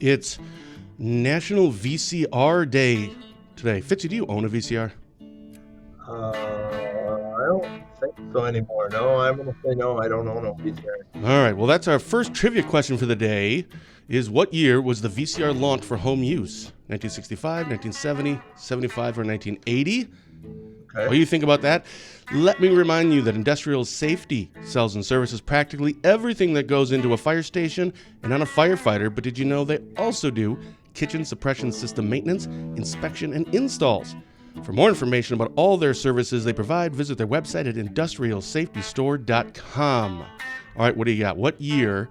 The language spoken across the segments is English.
It's National VCR Day today. Fitzy, do you own a VCR? I don't think so anymore. No, I'm going to say no. I don't own a VCR. All right, well, that's our first trivia question for the day, is what year was the VCR launched for home use? 1965, 1970, 75, or 1980? Okay. What do you think about that? Let me remind you that Industrial Safety sells and services practically everything that goes into a fire station and on a firefighter, but did you know they also do kitchen suppression system maintenance, inspection, and installs? For more information about all their services they provide, visit their website at industrialsafetystore.com. All right, what do you got? What year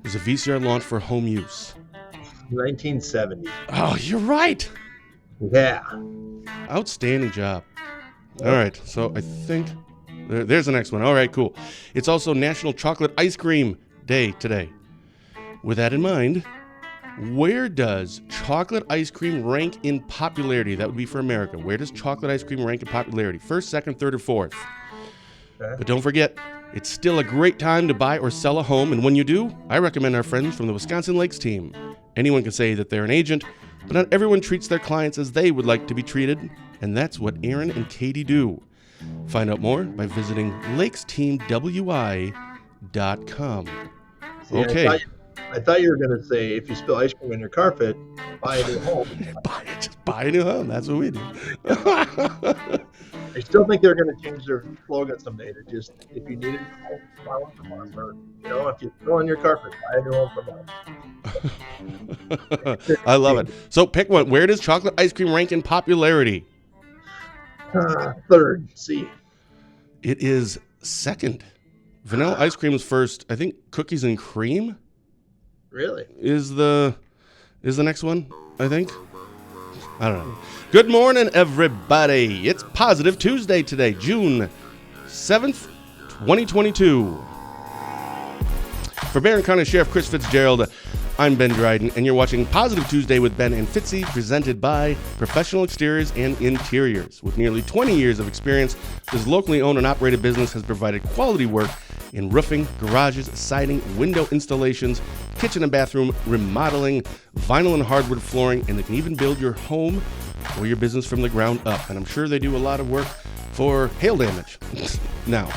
was a VCR launched for home use? 1970. Oh, you're right. Yeah. Outstanding job. All right, so I think there's the next one. All right, cool. It's also National Chocolate Ice Cream Day today. With that in mind, where does chocolate ice cream rank in popularity? That would be for America. Where does chocolate ice cream rank in popularity? First, second, third, or fourth? Okay. But don't forget, it's still a great time to buy or sell a home, and when you do, I recommend our friends from the Wisconsin Lakes team. Anyone can say that they're an agent, but not everyone treats their clients as they would like to be treated, and that's what Aaron and Katie do. Find out more by visiting lakesteamwi.com. See, Okay. I thought you were going to say if you spill ice cream in your carpet, buy a new home. Just buy a new home. That's what we do. I still think they're going to change their slogan someday to just, if you need a home, buy one from us. Or, if you spill on your carpet, buy a new home from us. I love it. So pick one. Where does chocolate ice cream rank in popularity? Third, C. It is second. Vanilla ice cream is first. I think cookies and cream Really? is the next one, I think. I don't know. Good morning, everybody. It's Positive Tuesday today, June 7th, 2022. For Barron County Sheriff Chris Fitzgerald, I'm Ben Dryden, and you're watching Positive Tuesday with Ben and Fitzy, presented by Professional Exteriors and Interiors. With nearly 20 years of experience, this locally owned and operated business has provided quality work in roofing, garages, siding, window installations, kitchen and bathroom remodeling, vinyl and hardwood flooring, and they can even build your home or your business from the ground up. And I'm sure they do a lot of work for hail damage. Now,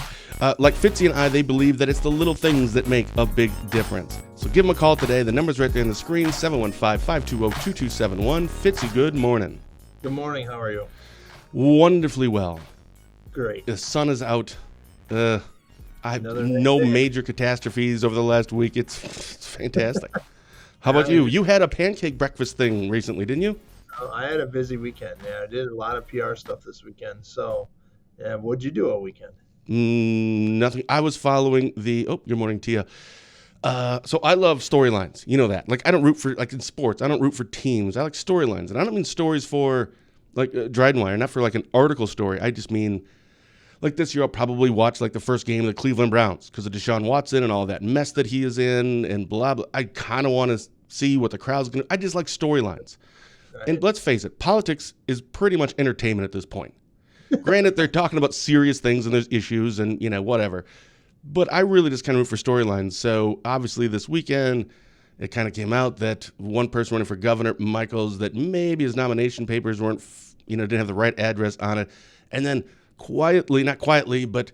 like Fitzy and I, they believe that it's the little things that make a big difference. So give them a call today. The number's right there on the screen, 715-520-2271. Fitzy, good morning. Good morning. How are you? Wonderfully well. Great. The sun is out. No major catastrophes over the last week. It's fantastic. How about you? You had a pancake breakfast thing recently, didn't you? I had a busy weekend. Yeah, I did a lot of PR stuff this weekend. So, yeah, what'd you do all weekend? Nothing. I was following good morning, Tia. So I love storylines. You know that. Like, I don't root for, like in sports, I don't root for teams. I like storylines. And I don't mean stories for, like, Dryden Wire, not for, like, an article story. I just mean, like, this year I'll probably watch, like, the first game of the Cleveland Browns because of Deshaun Watson and all that mess that he is in and blah, blah. I kind of want to see what the crowd's going to. I just like storylines. Right. And let's face it, politics is pretty much entertainment at this point. Granted, they're talking about serious things and there's issues and, whatever. But I really just kind of root for storylines. So obviously this weekend, it kind of came out that one person running for governor, Michaels, that maybe his nomination papers weren't, didn't have the right address on it. And then not quietly, but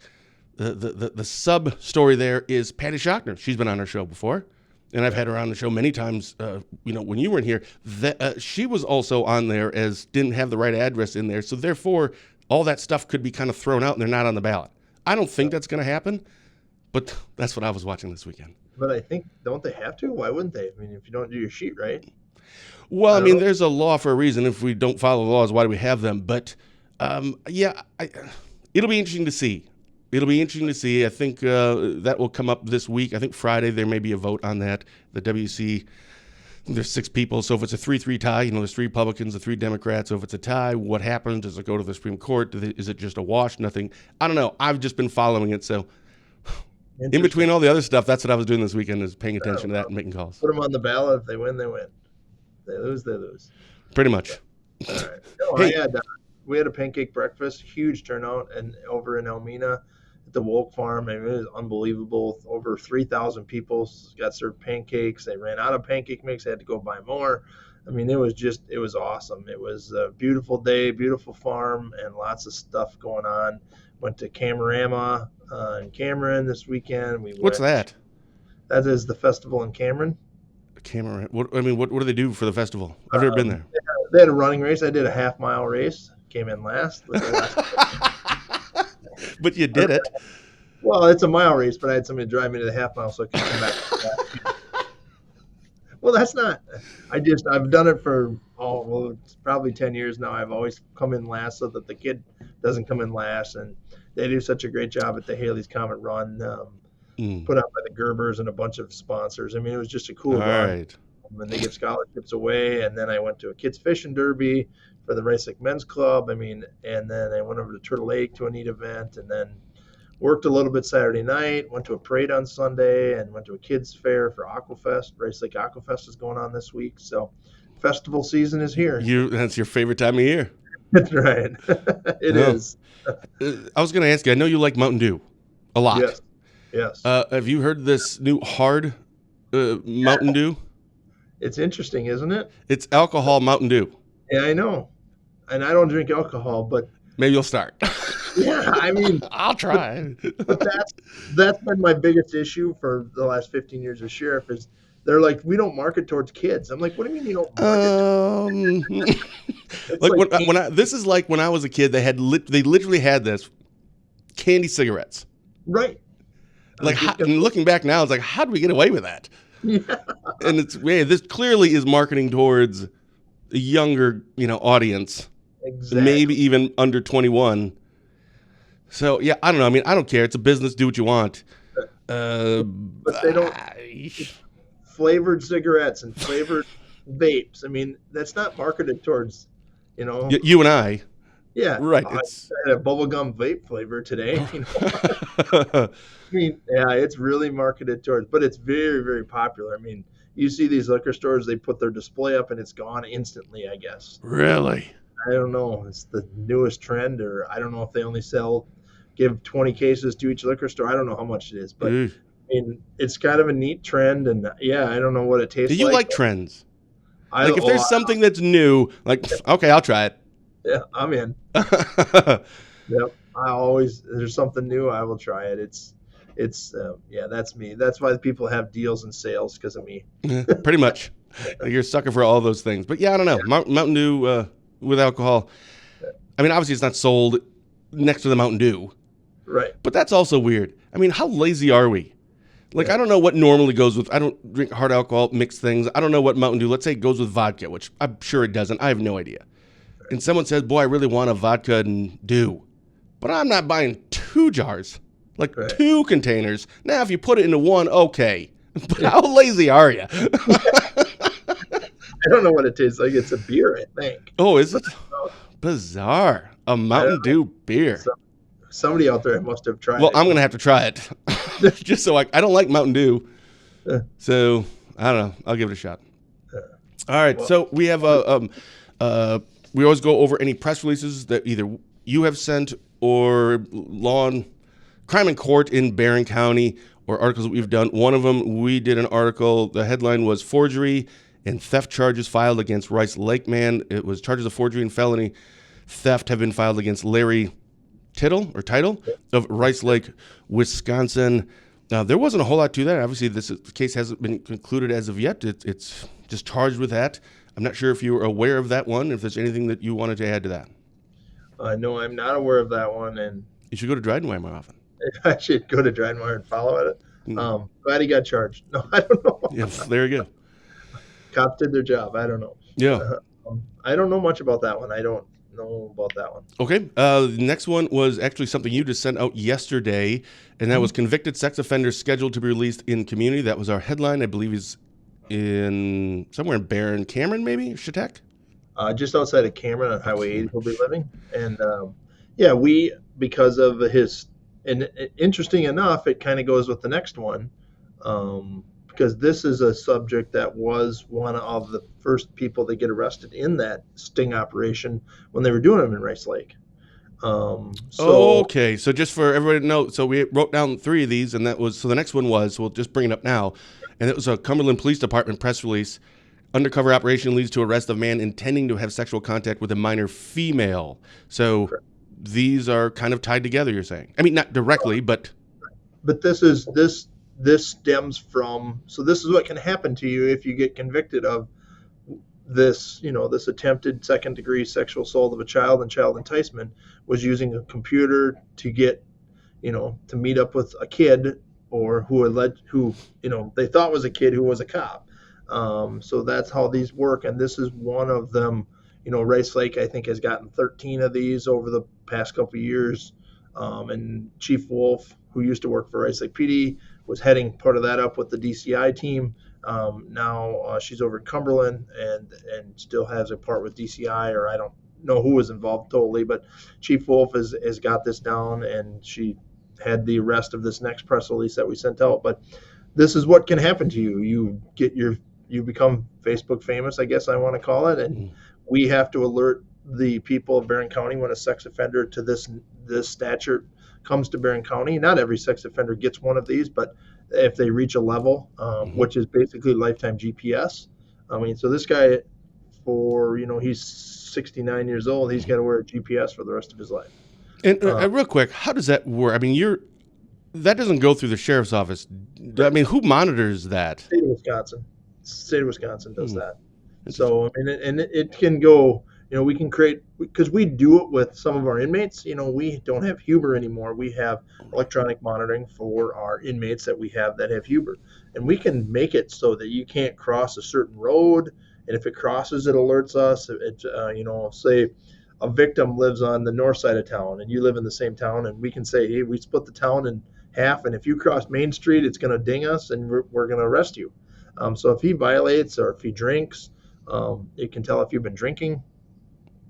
the sub story there is Patty Shockner. She's been on our show before. And I've had her on the show many times, when you weren't here. She was also on there as didn't have the right address in there. So therefore, all that stuff could be kind of thrown out and they're not on the ballot. I don't think that's going to happen, but that's what I was watching this weekend. But I think, don't they have to? Why wouldn't they? I mean, if you don't do your sheet right. Well, there's a law for a reason. If we don't follow the laws, why do we have them? But, it'll be interesting to see. I think that will come up this week. I think Friday there may be a vote on that. The WC, there's 6 people. So if it's a 3-3 tie, there's 3 Republicans and 3 Democrats. So if it's a tie, what happens? Does it go to the Supreme Court? Is it just a wash? Nothing. I don't know. I've just been following it. So in between all the other stuff, that's what I was doing this weekend, is paying attention to that and making calls. Put them on the ballot. If they win, they win. They lose, they lose. Pretty much. All right. No, hey. We had a pancake breakfast, huge turnout, and over in Elmina. at the Wolk Farm. I mean, it was unbelievable. Over 3,000 people got served pancakes. They ran out of pancake mix. They had to go buy more. I mean, it was awesome. It was a beautiful day, beautiful farm, and lots of stuff going on. Went to Camerama in Cameron this weekend. What's that? That is the festival in Cameron. Camera. What do they do for the festival? I've never been there. They had a running race. I did a half-mile race. Came in last. But you did it. Well, it's a mile race, but I had somebody drive me to the half mile so I could come back. Well, that's not. I've done it for it's probably 10 years now. I've always come in last so that the kid doesn't come in last, and they do such a great job at the Haley's Comet Run, put out by the Gerbers and a bunch of sponsors. I mean, it was just a cool run. Right. And they give scholarships away, and then I went to a kids fishing derby for the Rice Lake Men's Club. I mean, and then I went over to Turtle Lake to a neat event, and then worked a little bit Saturday night, went to a parade on Sunday, and went to a kids fair for Aquafest. Rice Lake Aquafest is going on this week, so festival season is here. That's your favorite time of year. That's right. It is. I was going to ask you, I know you like Mountain Dew a lot. Yes. Have you heard this new hard Mountain Dew? It's interesting, isn't it? It's alcohol Mountain Dew. Yeah, I know. And I don't drink alcohol, but maybe you'll start. Yeah, I mean, I'll try. But that's been my biggest issue for the last 15 years as sheriff is they're like, we don't market towards kids. I'm like, what do you mean you don't market? Like this is like when I was a kid, they literally had this candy cigarettes. Right. Like and looking back now, it's like, how did we get away with that? Yeah. And this clearly is marketing towards a younger, audience. Exactly. Maybe even under 21. So yeah, I don't know. I mean, I don't care. It's a business. Do what you want. But they don't flavored cigarettes and flavored vapes. I mean, that's not marketed towards, you and I. Yeah, right. I had a bubblegum vape flavor today. I mean, yeah, it's really marketed towards, but it's very, very popular. I mean, you see these liquor stores, they put their display up and it's gone instantly, I guess. Really? I don't know. It's the newest trend, or I don't know if they only give 20 cases to each liquor store. I don't know how much it is, but I mean, it's kind of a neat trend. And yeah, I don't know what it tastes like. Do you like trends? If there's something that's new, okay, I'll try it. Yeah, I'm in. Yep. There's something new, I will try it. Yeah, that's me. That's why the people have deals and sales, because of me. Pretty much. You're a sucker for all those things. But yeah, I don't know. Yeah. Mountain Dew with alcohol. I mean, obviously it's not sold next to the Mountain Dew. Right. But that's also weird. I mean, how lazy are we? I don't know what normally goes with, I don't drink hard alcohol, mixed things. I don't know what Mountain Dew, let's say, goes with vodka, which I'm sure it doesn't. I have no idea. And someone says, boy, I really want a vodka and Dew. But I'm not buying 2 jars, 2 containers. Now, if you put it into one, okay. But how lazy are you? I don't know what it tastes like. It's a beer, I think. Oh, is it? Bizarre. A Mountain Dew beer. Somebody out there must have tried it. Well, I'm going to have to try it. Just so I don't like Mountain Dew. So, I don't know. I'll give it a shot. All right. So, we have we always go over any press releases that either you have sent or crime in court in Barron County, or articles that we've done. One of them, we did an article. The headline was Forgery and Theft Charges Filed Against Rice Lake Man. It was charges of forgery and felony theft have been filed against Larry Title of Rice Lake, Wisconsin. Now, there wasn't a whole lot to that. Obviously, the case hasn't been concluded as of yet. It's just charged with that. I'm not sure if you were aware of that one, if there's anything that you wanted to add to that. No, I'm not aware of that one. And you should go to Dryden more often. I should go to Dryden and follow it. Glad he got charged. No, I don't know. Yes, there you go. Cops did their job. I don't know. Yeah. I don't know much about that one. I don't know about that one. Okay. The next one was actually something you just sent out yesterday, and that was convicted sex offenders scheduled to be released in community. That was our headline. I believe he's in somewhere in Barron, Cameron, maybe Chautauqua. Just outside of Cameron on Highway 80, he'll be living. And because of and interesting enough, it kind of goes with the next one, because this is a subject that was one of the first people that get arrested in that sting operation when they were doing them in Rice Lake. So Okay, so just for everybody to know, so we wrote down 3 of these, and that was, so the next one was, we'll just bring it up now, and it was a Cumberland Police Department press release. Undercover operation leads to arrest of man intending to have sexual contact with a minor female. So these are kind of tied together, you're saying? I mean, not directly, but this stems from, so this is what can happen to you if you get convicted of this, this attempted second degree sexual assault of a child and child enticement, was using a computer to get, to meet up with a kid, or who they thought was a kid who was a cop. So that's how these work. And this is one of them. Rice Lake, I think, has gotten 13 of these over the past couple of years. And Chief Wolf, who used to work for Rice Lake PD, was heading part of that up with the DCI team. Now she's over in Cumberland and still has a part with DCI, or I don't know who was involved totally, but Chief Wolf has got this down, and she had the rest of this next press release that we sent out. But this is what can happen to you. You become Facebook famous, I guess I want to call it, and we have to alert the people of Barron County when a sex offender to this stature comes to Barron County. Not every sex offender gets one of these, but if they reach a level, which is basically lifetime GPS. I mean, so this guy, he's 69 years old, he's got to wear a GPS for the rest of his life. And real quick, how does that work? I mean, that doesn't go through the sheriff's office. I mean, who monitors that? State of Wisconsin does that. So, I mean, and it can go, we can create, because we do it with some of our inmates. We don't have Huber anymore. We have electronic monitoring for our inmates that we have that have Huber. And we can make it so that you can't cross a certain road. And if it crosses, it alerts us. Say a victim lives on the north side of town and you live in the same town, and we can say, hey, we split the town in half, and if you cross Main Street, it's going to ding us, and we're going to arrest you. So if he violates or if he drinks, it can tell if you've been drinking,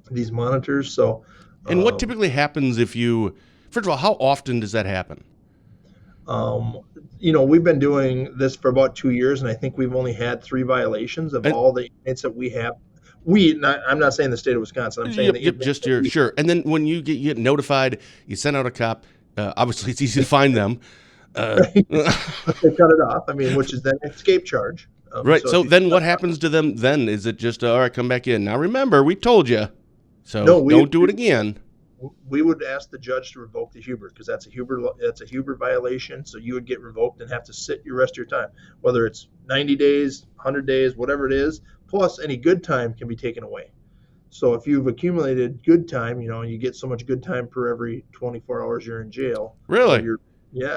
these monitors. So, and what typically happens if you, first of all, how often does that happen? We've been doing this for about 2 years, and I think we've only had 3 violations of all the inmates that we have. I'm not saying the state of Wisconsin. I'm saying sure. And then when you get notified, you send out a cop. Obviously, it's easy to find them. They cut it off. I mean, which is then an escape charge. Right. So then what happens to them then? Is it just, all right, come back in? Now, remember, we told you. So don't do it again. We would ask the judge to revoke the Huber, because that's a Huber violation. So you would get revoked and have to sit your rest of your time, whether it's 90 days, 100 days, whatever it is. Plus, any good time can be taken away. So if you've accumulated good time, you get so much good time per every 24 hours you're in jail. Really?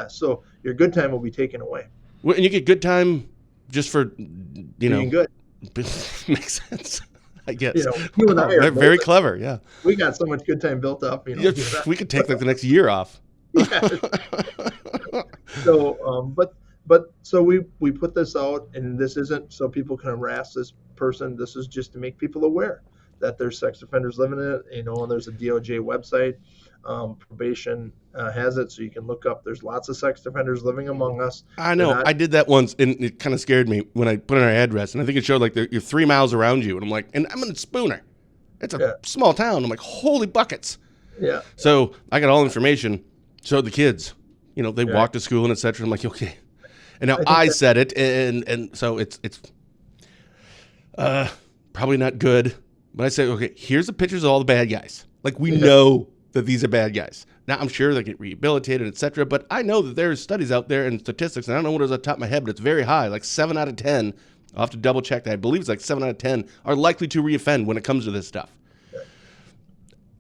So your good time will be taken away. Well, and you get good time just for, being good. Makes sense, I guess. You and I are very clever, yeah. We got so much good time built up. We could take the next year off. Yeah. So we put this out, and this isn't so people can harass this person. This is just to make people aware that there's sex offenders living in it. And there's a DOJ website. Probation has it, so you can look up. There's lots of sex offenders living among us. I know. I did that once, and it kind of scared me when I put in our address. And I think it showed like you're 3 miles around you. And I'm like, and I'm in Spooner. It's a small town. I'm like, holy buckets. Yeah. So I got all information. Showed the kids. They walk to school and etc. I'm like, okay. And now I said it, and so it's probably not good. But I say, okay, here's the pictures of all the bad guys. Like, we know that these are bad guys. Now, I'm sure they get rehabilitated, etc. But I know that there's studies out there and statistics, and I don't know what it is off the top of my head, but it's very high, like 7 out of 10. I'll have to double check that. I believe it's like 7 out of 10 are likely to reoffend when it comes to this stuff.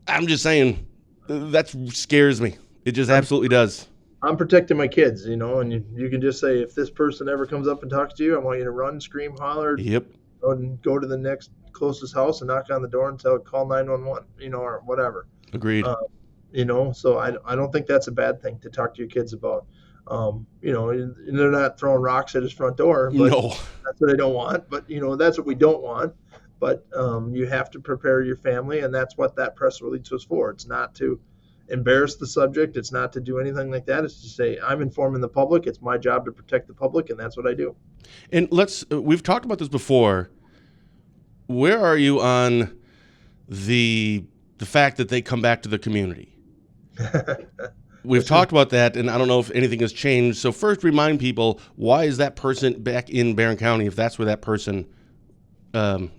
I'm just saying, that scares me. It just absolutely does. I'm protecting my kids, and you can just say, if this person ever comes up and talks to you, I want you to run, scream, holler. Yep. And go to the next closest house and knock on the door and call 911, or whatever. Agreed. So I don't think that's a bad thing to talk to your kids about. And they're not throwing rocks at his front door, but no. That's what I don't want. But, that's what we don't want. But you have to prepare your family, and that's what that press release was for. It's not to embarrass the subject. It's not to do anything like that. It's to say, I'm informing the public. It's my job to protect the public, and that's what I do. And we've talked about this before. Where are you on the fact that they come back to the community? We've This is talked about that, and I don't know if anything has changed. So first, remind people, why is that person back in Barron County if that's where that person, um,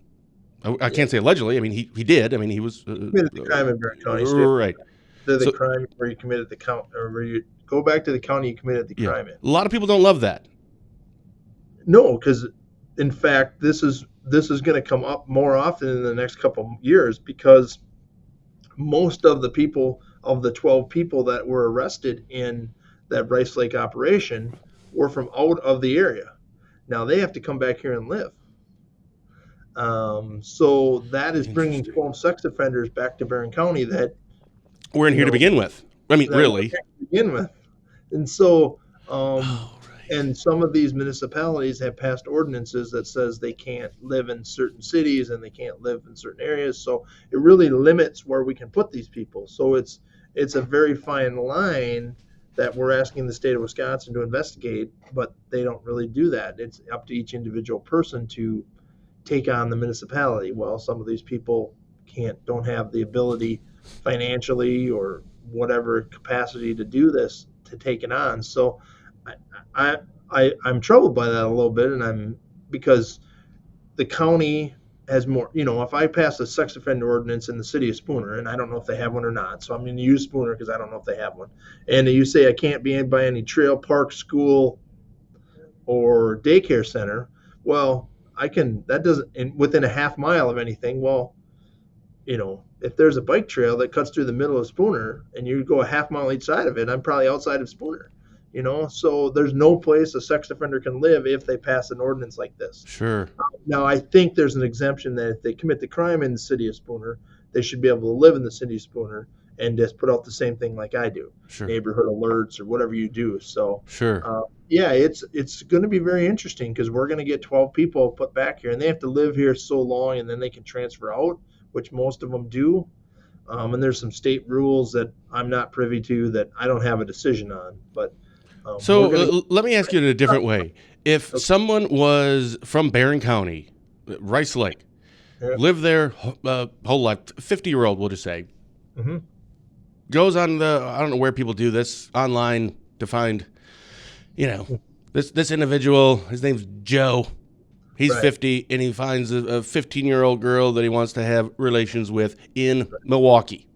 I can't say allegedly. I mean, he did. I mean, he was committed the crime in Barron County. So right. the So crime where you committed the count, or where you go back to the county you committed the yeah, crime in. a lot of people don't love that. No, because in fact, this is going to come up more often in the next couple years because most of the people of the 12 people that were arrested in that Rice Lake operation were from out of the area. Now they have to come back here and live. So that is bringing Interesting. 12 sex offenders back to Barron County that We're in you here to know begin with. I mean, that we're really. to begin with. And so, Oh, right. and some of these municipalities have passed ordinances that says they can't live in certain cities and they can't live in certain areas. So it really limits where we can put these people. So it's a very fine line that we're asking the state of Wisconsin to investigate, but they don't really do that. It's up to each individual person to take on the municipality. Well, some of these people don't have the ability financially or whatever capacity to do this, to take it on. So I, I'm troubled by that a little bit, and because the county has more. If I pass a sex offender ordinance in the city of Spooner, and I don't know if they have one or not, so I'm going to use Spooner because I don't know if they have one, and you say I can't be in by any trail, park, school, or daycare center, well, I can. That doesn't within a half mile of anything. Well, if there's a bike trail that cuts through the middle of Spooner and you go a half mile each side of it, I'm probably outside of Spooner. So there's no place a sex offender can live if they pass an ordinance like this. Sure. Now, I think there's an exemption that if they commit the crime in the city of Spooner, they should be able to live in the city of Spooner and just put out the same thing like I do, Sure. neighborhood alerts or whatever you do. So, Sure. yeah, it's going to be very interesting because we're going to get 12 people put back here, and they have to live here so long, and then they can transfer out, which most of them do. And there's some state rules that I'm not privy to that I don't have a decision on. But So let me ask you in a different way. If someone was from Barron County, Rice Lake, Yeah. lived there whole life, 50-year-old, we'll just say, Mm-hmm. goes on I don't know where people do this, online to find, this individual, his name's Joe. He's Right. 50, and he finds a 15-year-old girl that he wants to have relations with in Milwaukee.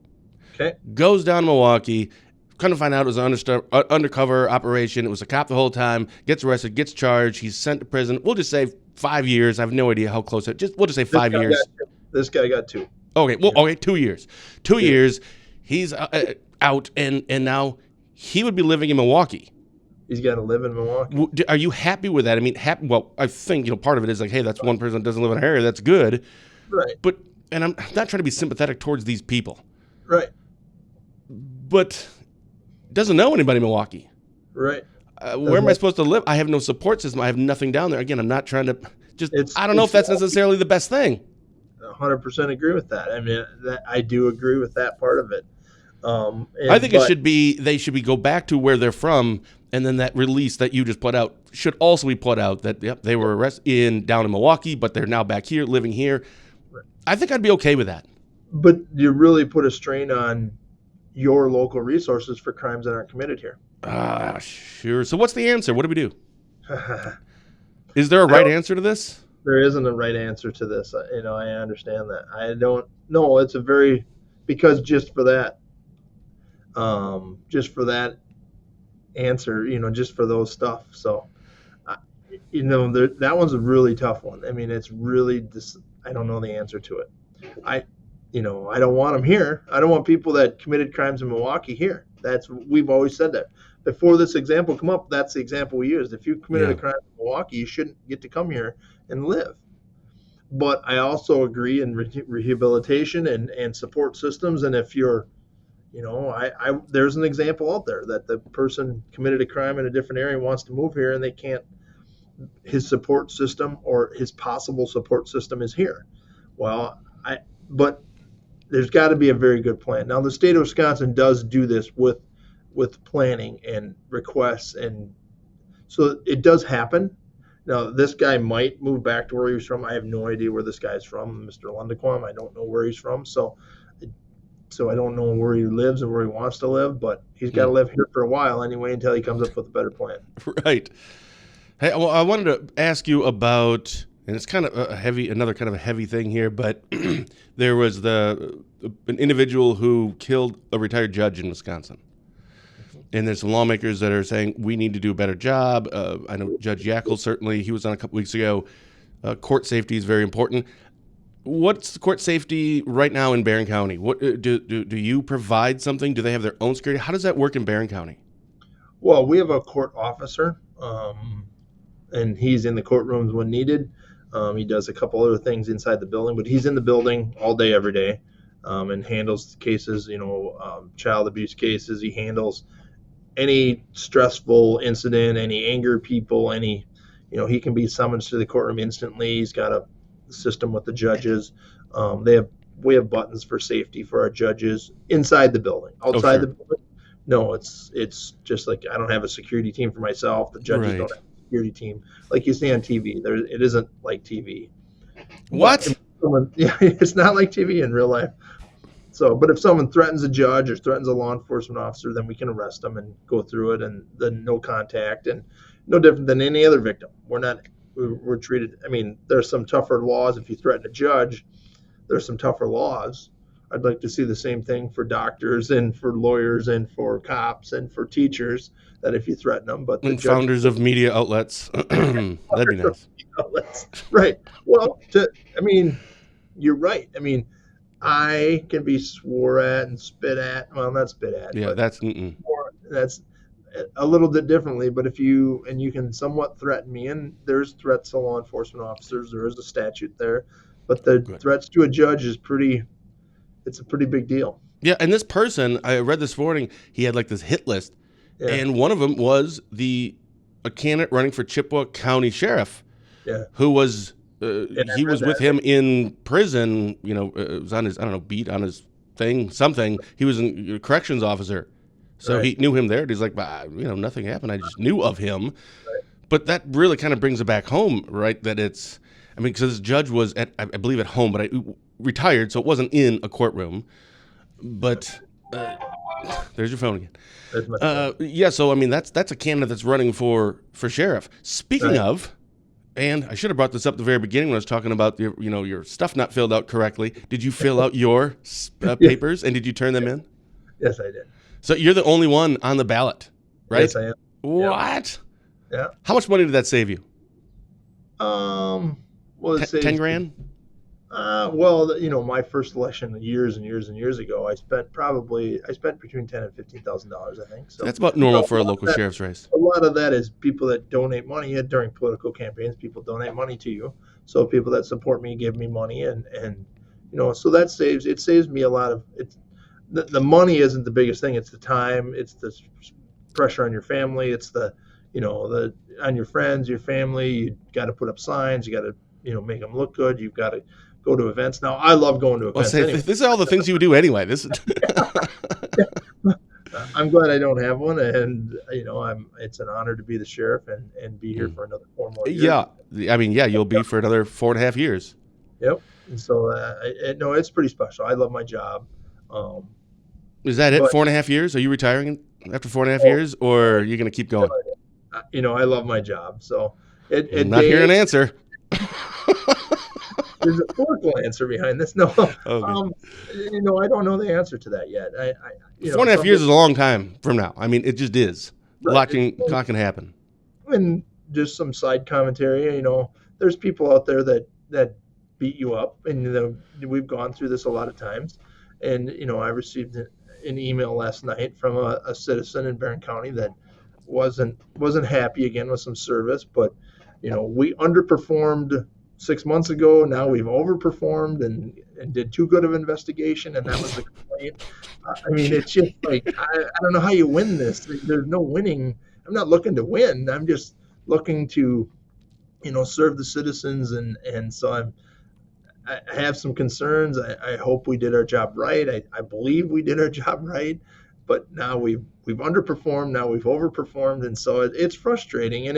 Okay. Goes down to Milwaukee. Kind of find out it was an undercover operation. It was a cop the whole time. Gets arrested, gets charged. He's sent to prison. We'll just say 5 years. I have no idea how close it. We'll just say 5 years. This guy got 2. Okay. Well, okay, 2 years. 2 years. He's out, and now he would be living in Milwaukee. He's got to live in Milwaukee. Are you happy with that? I mean, well, I think part of it is like, hey, that's one person that doesn't live in our area. That's good. Right. But and I'm not trying to be sympathetic towards these people. Right. But doesn't know anybody in Milwaukee. Right. Where am I supposed to live? I have no support system. I have nothing down there. Again, I'm not trying to I don't know if that's necessarily the best thing. 100% agree with that. I mean, I do agree with that part of it. I think they should go back to where they're from, and then that release that you just put out should also be put out that, yep, they were arrested down in Milwaukee, but they're now back here, living here. Right. I think I'd be okay with that. But you really put a strain on your local resources for crimes that aren't committed here. Sure. So what's the answer? What do we do? Is there a right answer to this? There isn't a right answer to this. I understand that. I don't know. It's because just for that answer, just for those stuff. So, that one's a really tough one. I mean, it's really I don't know the answer to it. I don't want them here. I don't want people that committed crimes in Milwaukee here. We've always said that. Before this example come up, that's the example we used. If you committed a crime in Milwaukee, you shouldn't get to come here and live. But I also agree in rehabilitation and support systems. And if you're, there's an example out there that the person committed a crime in a different area and wants to move here, and they can't. His support system or his possible support system is here. Well, but there's got to be a very good plan. Now, the state of Wisconsin does do this with planning and requests, and so it does happen. Now, this guy might move back to where he was from. I have no idea where this guy's from, Mr. Lundequam. I don't know where he's from. So so I don't know where he lives and where he wants to live, but he's got to Hmm. live here for a while anyway until he comes up with a better plan. Right. Hey, well, I wanted to ask you about, and it's kind of a heavy, another kind of a heavy thing here, but there was an individual who killed a retired judge in Wisconsin. And there's some lawmakers that are saying we need to do a better job. I know Judge Yackel, certainly, he was on a couple weeks ago. Court safety is very important. What's the court safety right now in Barron County? What do you provide something? Do they have their own security? How does that work in Barron County? Well, we have a court officer, and he's in the courtrooms when needed. He does a couple other things inside the building, but he's in the building all day, every day, and handles cases, child abuse cases. He handles any stressful incident, any anger people, he can be summoned to the courtroom instantly. He's got a system with the judges. We have buttons for safety for our judges inside the building. Outside sure. the building, no, it's just like I don't have a security team for myself. The judges Right. don't have a security team like you see on TV. It isn't like TV. What? It's not like TV in real life. So, but if someone threatens a judge or threatens a law enforcement officer, then we can arrest them and go through it, and then no contact, and no different than any other victim. We're treated. I mean, there's some tougher laws. If you threaten a judge, there's some tougher laws. I'd like to see the same thing for doctors and for lawyers and for cops and for teachers, that if you threaten them, but And founders of media outlets. That'd be nice. Right. Well, you're right. I mean, I can be swore at and spit at. Well, not spit at. Yeah, but that's that's a little bit differently. But you can somewhat threaten me, and there's threats to law enforcement officers. There is a statute there, but the good. threats to a judge it's a pretty big deal. Yeah, and this person, I read this morning, he had like this hit list, Yeah. and one of them was a candidate running for Chippewa County Sheriff, Yeah. who was he was with that. him in prison. It was on his beat on his thing, something. He was a corrections officer, so Right. he knew him there. And he's like, nothing happened. I just knew of him. Right. But that really kind of brings it back home, right? That because this judge was I believe at home, but retired, so it wasn't in a courtroom. But there's your phone again. Yeah, so that's a candidate that's running for sheriff. Speaking Right. of, and I should have brought this up at the very beginning when I was talking about your stuff not filled out correctly. Did you fill out your papers and did you turn them in? Yes, I did. So you're the only one on the ballot, right? Yes, I am. What? Yeah. How much money did that save you? Well, it saves 10 grand? My first election years and years and years ago, I spent between $10,000 and $15,000, I think. So That's about normal for a local sheriff's race. A lot of that is people that donate money during political campaigns. People donate money to you, so people that support me give me money, and so that saves me a lot of it. The money isn't the biggest thing; it's the time, it's the pressure on your family, it's on your friends, your family. You got to put up signs, you got to make them look good. You've got to go to events. Now, I love going to events. Anyway. This is all the things you would do anyway. This is. I'm glad I don't have one, and it's an honor to be the sheriff and be here for another 4 more years. Yeah, you'll be for another 4.5 years. Yep. And so it's pretty special. I love my job. Is that it? 4.5 years? Are you retiring after 4.5 years, or are you going to keep going? I love my job. So I'm not hearing an answer. There's a political answer behind this. No, okay. I don't know the answer to that yet. 4.5 years is a long time from now. It just is. A lot can happen. And just some side commentary. There's people out there that beat you up, and we've gone through this a lot of times. And I received an email last night from a citizen in Barron County that wasn't happy again with some service, but we underperformed 6 months ago. Now we've overperformed and did too good of investigation, and that was the complaint. It's just like I don't know how you win this. There's no winning. I'm not looking to win. I'm just looking to serve the citizens, and so I have some concerns. I hope we did our job right. I believe we did our job right, but now we've underperformed. Now we've overperformed, and so it's frustrating.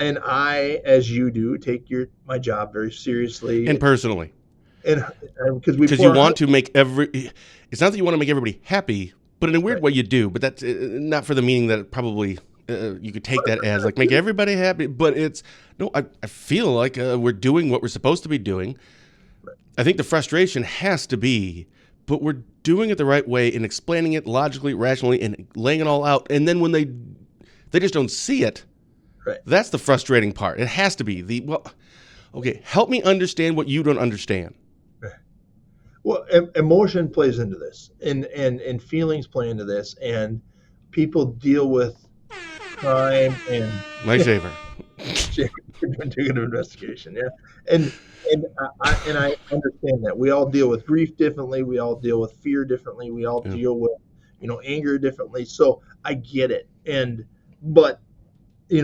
And I, as you do, take my job very seriously and personally. and because we Because pour you our want to make it's not that you want to make everybody happy, but in a weird right, way you do. But that's not for the meaning that it probably you could take that as like make everybody happy. But it's no, I feel like we're doing what we're supposed to be doing. I think the frustration has to be, but we're doing it the right way and explaining it logically, rationally, and laying it all out. And then when they just don't see it, right. that's the frustrating part. It has to be okay, help me understand what you don't understand. Well, emotion plays into this, and feelings play into this, and people deal with crime and My shaver. doing an investigation. Yeah, and I understand that we all deal with grief differently. We all deal with fear differently. We all Yeah. deal with anger differently. So I get it, but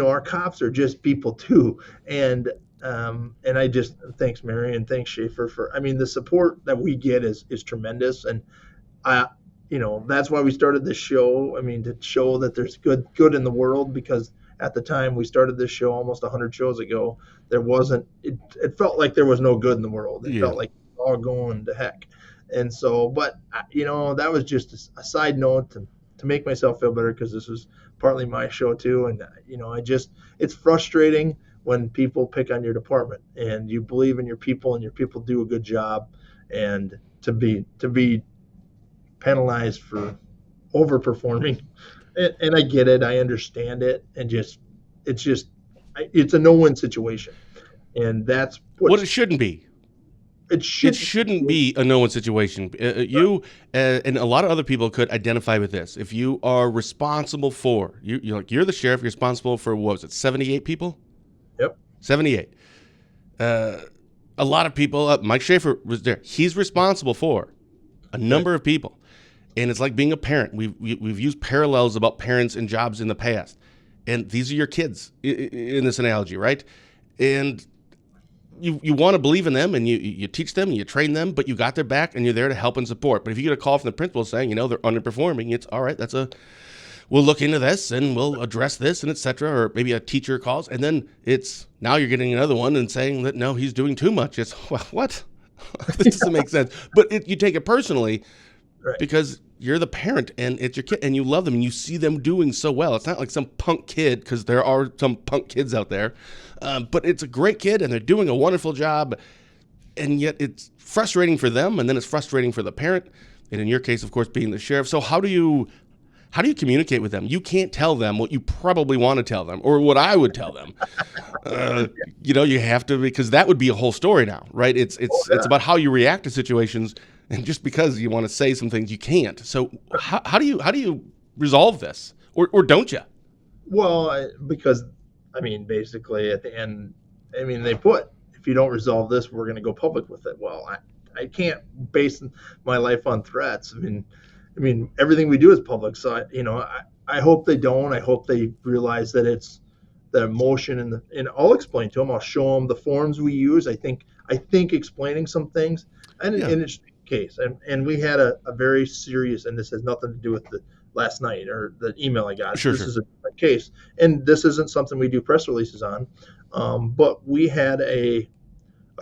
our cops are just people too, and I just thanks Mary and thanks Schaefer for. I mean, the support that we get is tremendous, and I, that's why we started this show. I mean, to show that there's good in the world, because at the time we started this show almost 100 shows ago, there wasn't. It felt like there was no good in the world. It Yeah. felt like all going to heck, and so, but that was just a side note to make myself feel better, because this is partly my show too, and it's frustrating when people pick on your department and you believe in your people and your people do a good job, and to be penalized for overperforming. And I get it, I understand it, and it's a no-win situation, and that's What it shouldn't be. it It should. shouldn't be a no-win situation. You and a lot of other people could identify with this. If you are responsible for you're the sheriff, you're responsible for what was it, 78 people? Yep. 78. A lot of people. Mike Schaefer was there. He's responsible for a number of people, and it's like being a parent. We've used parallels about parents and jobs in the past, and these are your kids in this analogy, right? And you want to believe in them, and you teach them and you train them, but you got their back and you're there to help and support. But if you get a call from the principal saying they're underperforming, it's all right. We'll look into this and we'll address this and etc. Or maybe a teacher calls, and then it's now you're getting another one and saying that no, he's doing too much. It's what? This doesn't make sense. But you take it personally, Right. because you're the parent and it's your kid and you love them and you see them doing so well. It's not like some punk kid, because there are some punk kids out there, but it's a great kid and they're doing a wonderful job, and yet it's frustrating for them, and then it's frustrating for the parent, and in your case, of course, being the sheriff. So how do you communicate with them? You can't tell them what you probably want to tell them, or what I would tell them. You have to, because that would be a whole story now, right? It's about how you react to situations, and just because you want to say some things, you can't. So how do you resolve this, or don't you? Well, because basically at the end, they put, if you don't resolve this, we're going to go public with it. Well, I can't base my life on threats. I mean everything we do is public. So I hope they don't. I hope they realize that it's the emotion, and I'll explain to them. I'll show them the forms we use. I think explaining some things, and Yeah. in its case, and we had a very serious, and this has nothing to do with the last night or the email I got. Sure, This sure. is a different case, and this isn't something we do press releases on. But we had a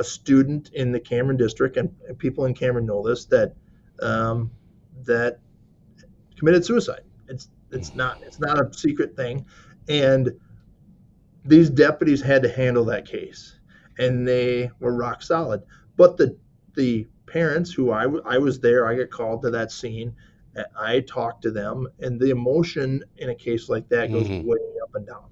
student in the Cameron district, and people in Cameron know this, that that committed suicide. It's not a secret thing, and these deputies had to handle that case, and they were rock solid. But the parents, who I was there, I get called to that scene. I talked to them, and the emotion in a case like that goes Mhm. way up and down.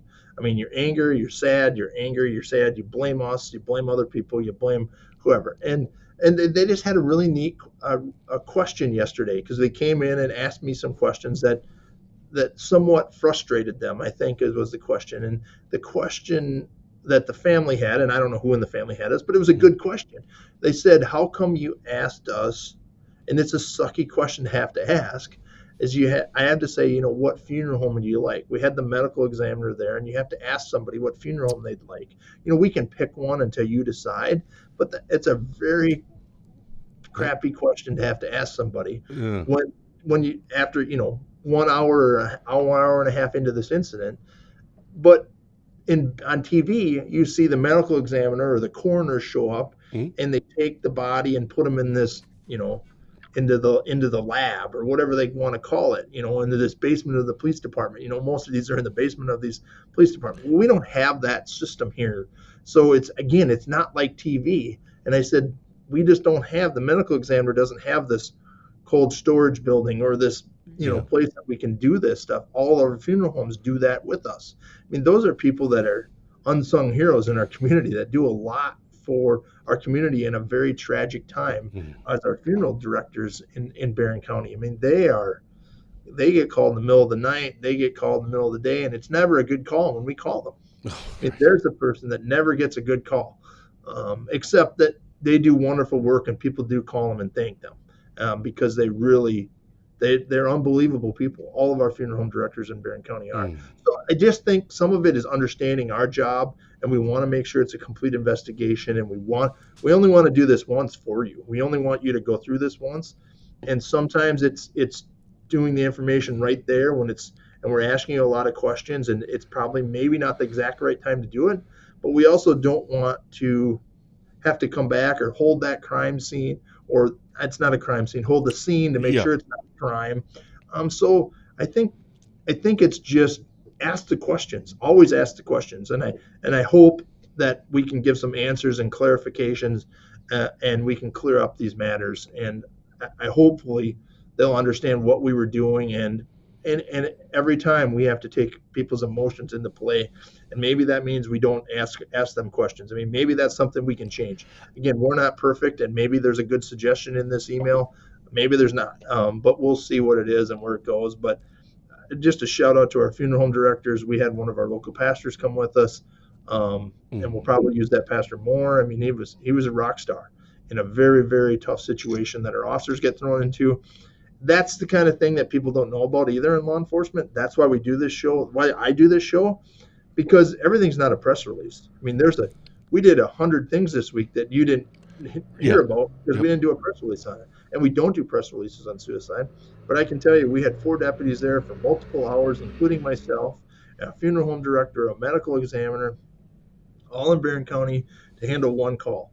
You're angry, you're sad, you're angry, you're sad. You blame us, you blame other people, you blame whoever. And they just had a really neat a question yesterday, because they came in and asked me some questions that somewhat frustrated them, I think, was the question. And the question that the family had, and I don't know who in the family had this, but it was a good question. They said, "How come you asked us?" And it's a sucky question to have to ask. I had to say, what funeral home do you like? We had the medical examiner there, and you have to ask somebody what funeral home they'd like. We can pick one until you decide, but it's a very crappy question to have to ask somebody Yeah. when you, after 1 hour or hour and a half into this incident. But on TV, you see the medical examiner or the coroner show up, Mhm. and they take the body and put them in this, into the lab or whatever they want to call it, into this basement of the police department. Most of these are in the basement of these police departments. Well, we don't have that system here. So it's not like TV. And I said, we just don't have, the medical examiner doesn't have this cold storage building or this, Yeah. place that we can do this stuff. All our funeral homes do that with us. I mean, those are people that are unsung heroes in our community that do a lot for our community in a very tragic time Mhm. as our funeral directors in Barron County. I mean, they get called in the middle of the night, they get called in the middle of the day, and it's never a good call when we call them. I mean, there's a person that never gets a good call, except that they do wonderful work and people do call them and thank them, because they're unbelievable people. All of our funeral home directors in Barron County are. Mm. So I just think some of it is understanding our job, and we want to make sure it's a complete investigation, and we only want to do this once for you. We only want you to go through this once, and sometimes it's doing the information right there and we're asking you a lot of questions, and it's probably maybe not the exact right time to do it, but we also don't want to have to come back or hold that crime scene, or it's not a crime scene, hold the scene to make Yeah. sure it's not a crime. So I think it's just ask the questions, always ask the questions, and I hope that we can give some answers and clarifications, and we can clear up these matters, and I hopefully they'll understand what we were doing, and every time we have to take people's emotions into play, and maybe that means we don't ask them questions. I mean, maybe that's something we can change. Again, we're not perfect, and maybe there's a good suggestion in this email, maybe there's not, but we'll see what it is and where it goes. But just a shout out to our funeral home directors. We had one of our local pastors come with us, and we'll probably use that pastor more. I mean, he was a rock star in a very, very tough situation that our officers get thrown into. That's the kind of thing that people don't know about either in law enforcement. That's why we do this show, why I do this show, because everything's not a press release. I mean, we did 100 things this week that you didn't Yeah. hear about because Yep. we didn't do a press release on it. And we don't do press releases on suicide. But I can tell you, we had 4 deputies there for multiple hours, including myself, a funeral home director, a medical examiner, all in Barron County to handle one call,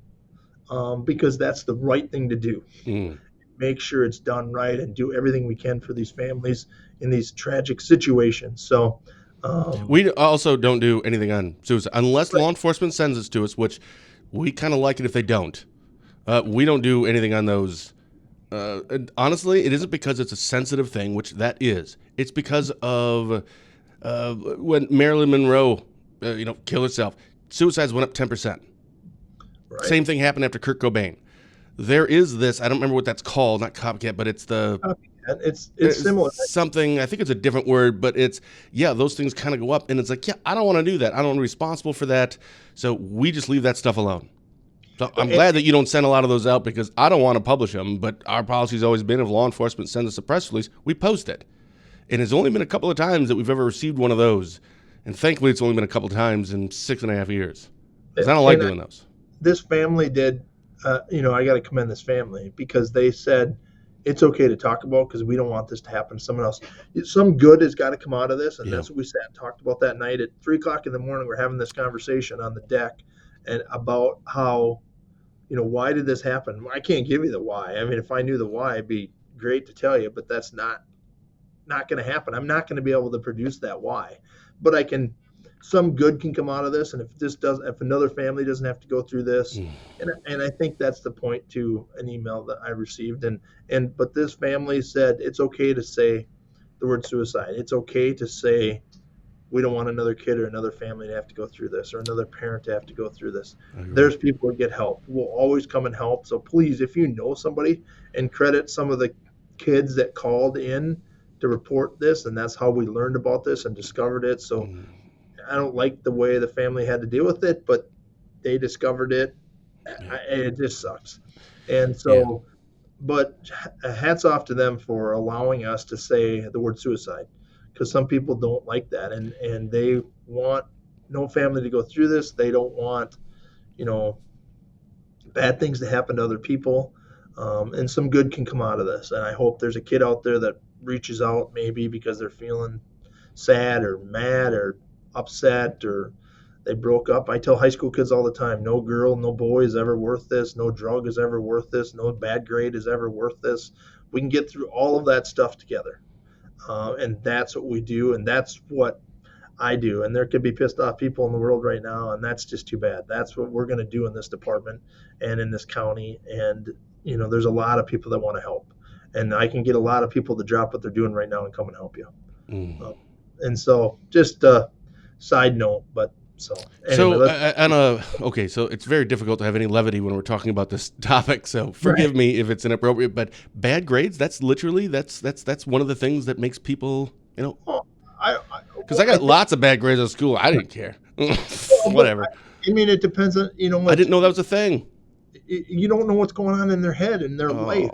because that's the right thing to do. Mm. Make sure it's done right and do everything we can for these families in these tragic situations. So, We also don't do anything on suicide unless Right. law enforcement sends us to us, which we kind of like it if they don't. We don't do anything on those. And honestly, it isn't because it's a sensitive thing, which that is. It's because of when Marilyn Monroe, killed herself. Suicides went up 10%. right. Same thing happened after Kurt Cobain. There is this. I don't remember what that's called. Not copycat, but it's the. It's similar. Something, I think it's a different word, but those things kind of go up, and it's like, I don't want to do that. I don't want to be responsible for that. So we just leave that stuff alone. So I'm glad that you don't send a lot of those out because I don't want to publish them, but our policy's always been if law enforcement sends us a press release, we post it. And it's only been a couple of times that we've ever received one of those. And thankfully, it's only been a couple of times in 6.5 years. Because I don't like doing those. This family did, I got to commend this family because they said it's okay to talk about because we don't want this to happen to someone else. Some good has got to come out of this, and that's what we sat and talked about that night at 3:00 in the morning. We're having this conversation on the deck and about how, why did this happen? I can't give you the why. I mean, if I knew the why, it'd be great to tell you, but that's not going to happen. I'm not going to be able to produce that why, but some good can come out of this. And if another family doesn't have to go through this, and I think that's the point to an email that I received. But this family said, it's okay to say the word suicide. It's okay to say, we don't want another kid or another family to have to go through this or another parent to have to go through this. There's people that get help. We'll always come and help. So please, if you know somebody, and credit some of the kids that called in to report this, and that's how we learned about this and discovered it. So I don't like the way the family had to deal with it, but they discovered it. It just sucks. And so, but hats off to them for allowing us to say the word suicide, because some people don't like that, and they want no family to go through this. They don't want, bad things to happen to other people, and some good can come out of this. And I hope there's a kid out there that reaches out maybe because they're feeling sad or mad or upset or They broke up. I tell high school kids all the time, no girl, no boy is ever worth this. No drug is ever worth this. No bad grade is ever worth this. We can get through all of that stuff together. And that's what we do. And that's what I do. And there could be pissed off people in the world right now. And that's just too bad. That's what we're going to do in this department and in this county. And, there's a lot of people that want to help. And I can get a lot of people to drop what they're doing right now and come and help you. And so just a side note, but so okay, so it's very difficult to have any levity when we're talking about this topic. So forgive me if it's inappropriate, but bad grades, that's literally that's one of the things that makes people, because I got lots of bad grades at school. I didn't care. Whatever. It depends on, I didn't know that was a thing. You don't know what's going on in their head and their life.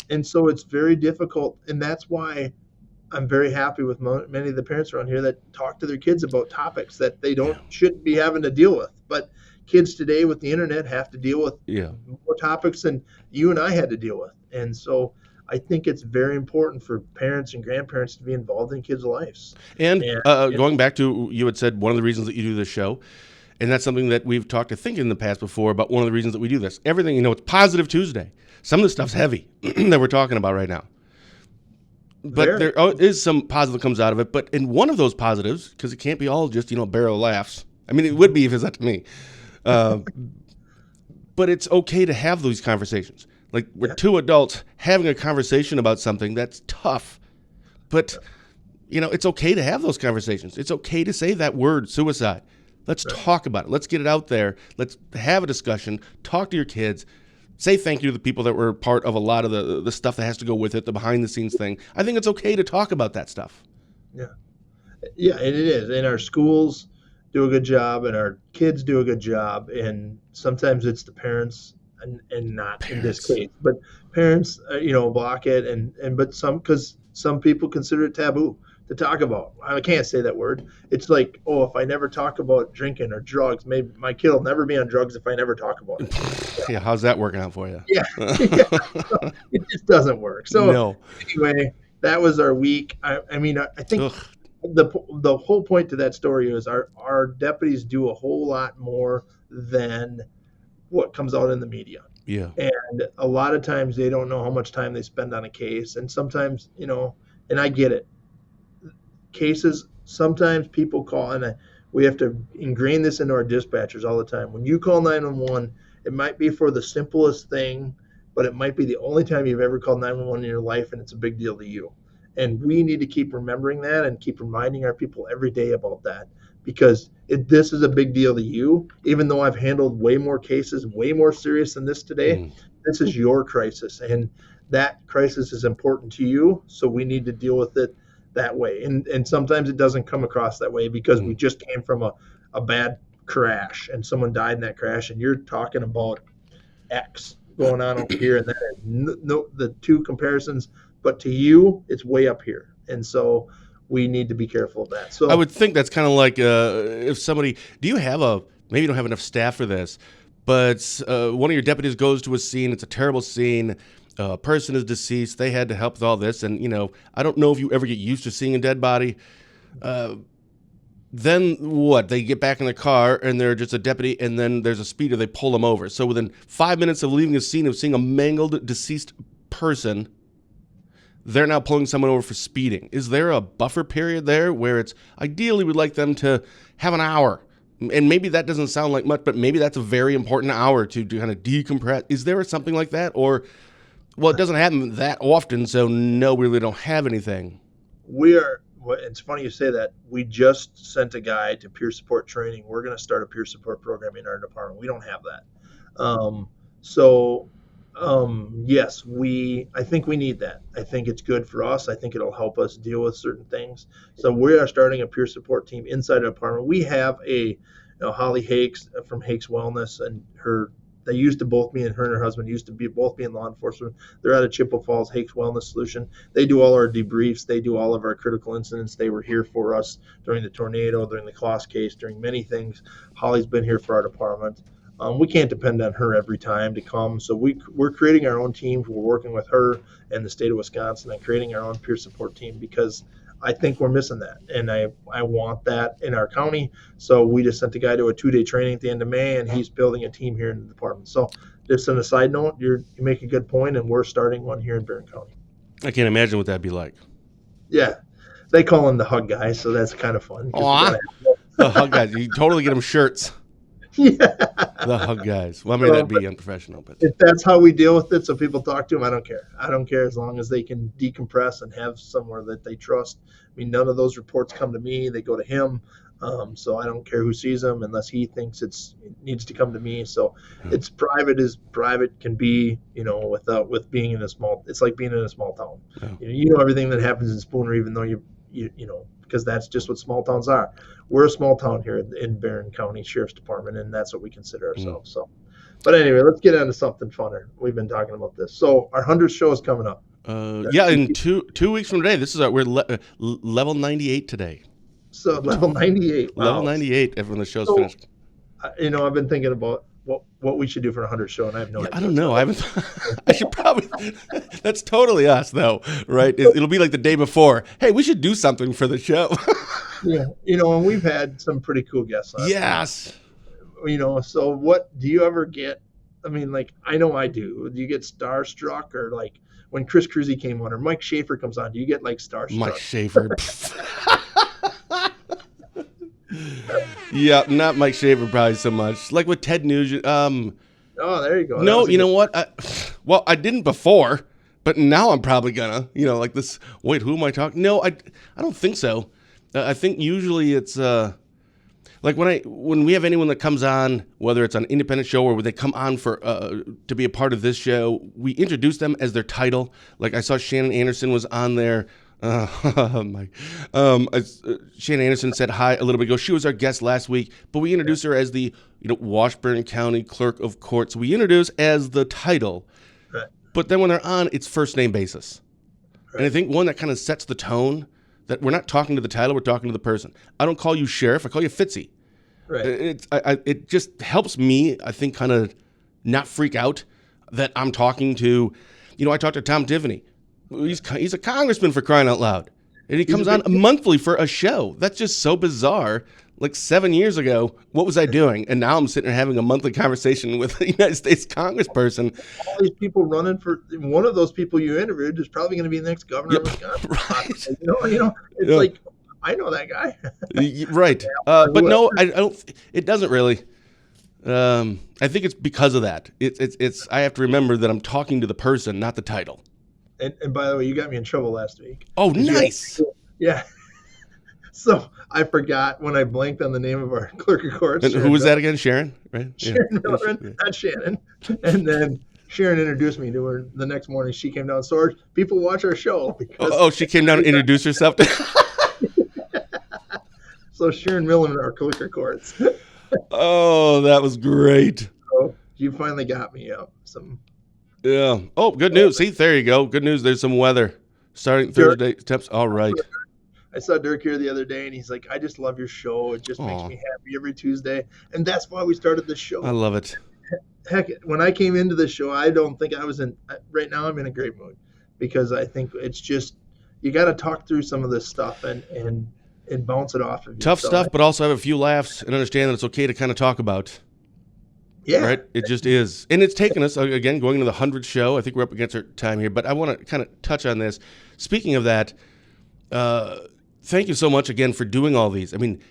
And so it's very difficult. And that's why I'm very happy with many of the parents around here that talk to their kids about topics that they shouldn't be having to deal with. But kids today with the internet have to deal with more topics than you and I had to deal with. And so I think it's very important for parents and grandparents to be involved in kids' lives. And going back to, you had said one of the reasons that you do this show, and that's something that we've talked, I think, in the past before about one of the reasons that we do this. Everything, it's Positive Tuesday. Some of the stuff's heavy that we're talking about right now. But there is some positive that comes out of it. But in one of those positives, because it can't be all just, a barrel of laughs. I mean, it would be if it's up to me. But it's okay to have those conversations. Like, we're two adults having a conversation about something that's tough. But, it's okay to have those conversations. It's okay to say that word, suicide. Let's talk about it. Let's get it out there. Let's have a discussion. Talk to your kids. Say thank you to the people that were part of a lot of the stuff that has to go with it, the behind-the-scenes thing. I think it's okay to talk about that stuff. Yeah, and it is. And our schools do a good job, and our kids do a good job. And sometimes it's the parents, and not parents. In this case, but parents, block it, but because some people consider it taboo to talk about. I can't say that word. It's like, if I never talk about drinking or drugs, maybe my kid will never be on drugs if I never talk about it. Yeah, how's that working out for you? Yeah. So it just doesn't work. So anyway, that was our week. I think the whole point to that story is our deputies do a whole lot more than what comes out in the media. Yeah. And a lot of times they don't know how much time they spend on a case. And sometimes, and I get it. Cases, sometimes people call, and we have to ingrain this into our dispatchers all the time. When you call 911, it might be for the simplest thing, but it might be the only time you've ever called 911 in your life, and it's a big deal to you. And we need to keep remembering that and keep reminding our people every day about that, because this is a big deal to you. Even though I've handled way more cases, way more serious than this today, this is your crisis, and that crisis is important to you, so we need to deal with it that way. And sometimes it doesn't come across that way because we just came from a bad crash and someone died in that crash, and you're talking about X going on over here, and that is no the two comparisons, but to you it's way up here, and so we need to be careful of that. So I would think that's kind of like if somebody, maybe you don't have enough staff for this, but one of your deputies goes to a scene, it's a terrible scene, a person is deceased, they had to help with all this, and I don't know if you ever get used to seeing a dead body. Then what? They get back in the car and they're just a deputy, and then there's a speeder, they pull them over. So within 5 minutes of leaving a scene of seeing a mangled, deceased person, they're now pulling someone over for speeding. Is there a buffer period there where it's ideally we'd like them to have an hour? And maybe that doesn't sound like much, but maybe that's a very important hour to kind of decompress. Is there something like that? Or, well, it doesn't happen that often, so no, we really don't have anything. It's funny you say that. We just sent a guy to peer support training. We're going to start a peer support program in our department. We don't have that. Yes, I think we need that. I think it's good for us. I think it'll help us deal with certain things. So we are starting a peer support team inside the department. We have Holly Hakes from Hakes Wellness, and they used to both be, and her and her husband used to both be in law enforcement. They're out of Chippewa Falls, Hakes Wellness Solution. They do all our debriefs. They do all of our critical incidents. They were here for us during the tornado, during the Kloss case, during many things. Holly's been here for our department. We can't depend on her every time to come. So we're creating our own team. We're working with her and the state of Wisconsin and creating our own peer support team because I think we're missing that, and I want that in our county. So we just sent the guy to a 2-day training at the end of May, and he's building a team here in the department. So just on a side note, you make a good point, and we're starting one here in Barron County. I can't imagine what that'd be like. Yeah, they call him the hug guy, so that's kind of fun. Aw, the hug guys. You totally get them shirts. Yeah. The hug guys. Well, I mean, that'd be unprofessional, but if that's how we deal with it, so people talk to them, I don't care. I don't care as long as they can decompress and have somewhere that they trust. I mean, none of those reports come to me; they go to him. So I don't care who sees them unless he thinks it needs to come to me. So it's private as private can be, with being in a small. It's like being in a small town. Yeah. You know everything that happens in Spooner, even though you because that's just what small towns are. We're a small town here in Barron County Sheriff's Department, and that's what we consider ourselves. So, but anyway, let's get into something funner. We've been talking about this. So our 100th show is coming up. In 2 weeks from today. This is we're level 98 today. So level 98. Wow. Level 98 when the show's finished. I've been thinking about what we should do for a 100th show, and I have no idea. I don't know. I haven't. I should probably. That's totally us, though, right? It'll be like the day before. Hey, we should do something for the show. Yeah, and we've had some pretty cool guests on. Yes. So what do you ever get? I mean, like, I know I do. Do you get starstruck, or like when Chris Cruzy came on, or Mike Schaefer comes on? Do you get like starstruck? Mike Schaefer. Yeah, not Mike Schaefer probably so much. Like with Ted Nugent. Oh, there you go. No, you know what? I didn't before, but now I'm probably gonna. Like this. Wait, who am I talking? No, I don't think so. I think usually it's like when we have anyone that comes on, whether it's on an independent show or when they come on for to be a part of this show, we introduce them as their title. Like I saw Shannon Anderson was on there. Shannon Anderson said hi a little bit ago. She was our guest last week, but we introduced her as the Washburn County Clerk of Court. So we introduce as the title, right. But then when they're on, it's first name basis. Right. And I think one that kind of sets the tone that we're not talking to the title, we're talking to the person. I don't call you sheriff, I call you Fitzy. Right. It just helps me, I think, kind of not freak out that I'm talking to. I talked to Tom Tiffany. He's a congressman, for crying out loud. And he comes on monthly for a show. That's just so bizarre. Like 7 years ago, what was I doing? And now I'm sitting here having a monthly conversation with a United States congressperson. All these people running for one of those people you interviewed is probably going to be the next governor of Wisconsin. Right. It's like, I know that guy. Right. But no, I don't. It doesn't really. I think it's because of that. It's. I have to remember that I'm talking to the person, not the title. And by the way, you got me in trouble last week. Oh, nice. Yeah. So I forgot when I blanked on the name of our clerk of court. And who was that again? Sharon, right? Sharon Miller, not Shannon. And then Sharon introduced me to her the next morning. She came down. So people watch our show. She came down and introduced herself. So Sharon Miller, our clerk of courts. Oh, that was great. So you finally got me up. Yeah. Oh, good news. See, there you go. Good news. There's some weather starting Thursday. Temps. All right. I saw Dirk here the other day, and he's like, I just love your show. It just makes me happy every Tuesday. And that's why we started this show. I love it. Heck, when I came into the show, I don't think I was right now I'm in a great mood because I think it's just, you got to talk through some of this stuff and bounce it off of you. Tough stuff, but also have a few laughs and understand that it's okay to kind of talk about. Yeah. Right? It just is. And it's taken us, again, going into the 100th show. I think we're up against our time here, but I want to kind of touch on this. Speaking of that, thank you so much again for doing all these. I mean,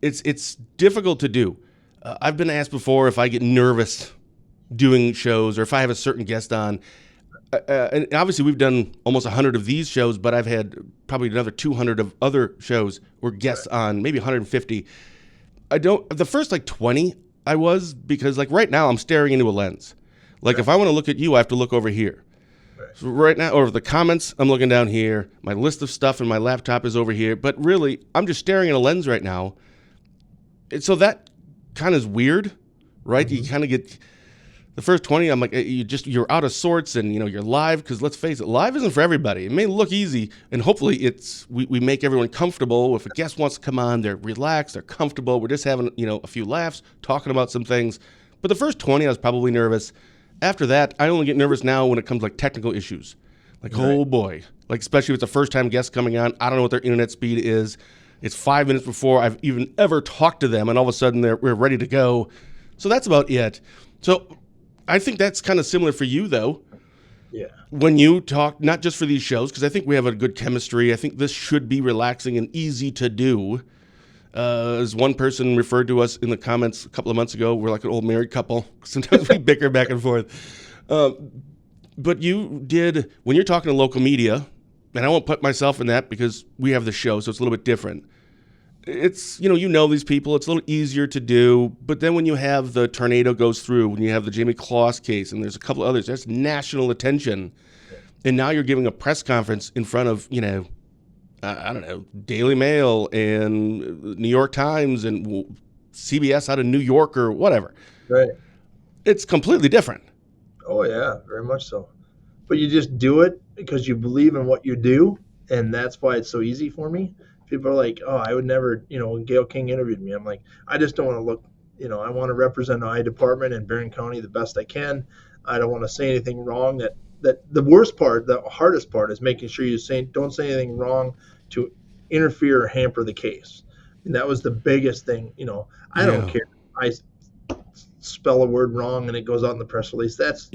it's difficult to do. I've been asked before if I get nervous doing shows or if I have a certain guest on. And obviously we've done almost 100 of these shows, but I've had probably another 200 of other shows where guests on, maybe 150. The first 20 I was, because right now I'm staring into a lens. If I want to look at you, I have to look over here. So right now, or the comments, I'm looking down here. My list of stuff in my laptop is over here. But really, I'm just staring at a lens right now. And so that kind of is weird, right? Mm-hmm. You kind of get the first 20. I'm like, you're out of sorts, and you're live. Because let's face it, live isn't for everybody. It may look easy, and hopefully we make everyone comfortable. If a guest wants to come on, they're relaxed, they're comfortable. We're just having a few laughs, talking about some things. But the first 20, I was probably nervous. After that, I only get nervous now when it comes technical issues. Like, oh boy. Like, especially if it's a first-time guest coming on. I don't know what their internet speed is. It's 5 minutes before I've even ever talked to them, and all of a sudden we're ready to go. So that's about it. So I think that's kind of similar for you, though. Yeah. When you talk, not just for these shows, because I think we have a good chemistry. I think this should be relaxing and easy to do. As one person referred to us in the comments a couple of months ago, we're like an old married couple. Sometimes we bicker back and forth. But you did, when you're talking to local media, and I won't put myself in that because we have the show, so it's a little bit different. It's, you know these people, it's a little easier to do, but then when you have the tornado goes through, when you have the Jamie Kloss case, and there's a couple others, there's national attention, and now you're giving a press conference in front of, I don't know, Daily Mail and New York Times and CBS out of New York or whatever. Right. It's completely different. Oh, yeah, very much so. But you just do it because you believe in what you do, and that's why it's so easy for me. People are like, oh, I would never, when Gayle King interviewed me, I'm like, I just don't want to look, I want to represent my department in Barron County the best I can. I don't want to say anything wrong. That the worst part, the hardest part is making sure you don't say anything wrong to interfere or hamper the case. And that was the biggest thing. I don't care. I spell a word wrong and it goes out in the press release. That's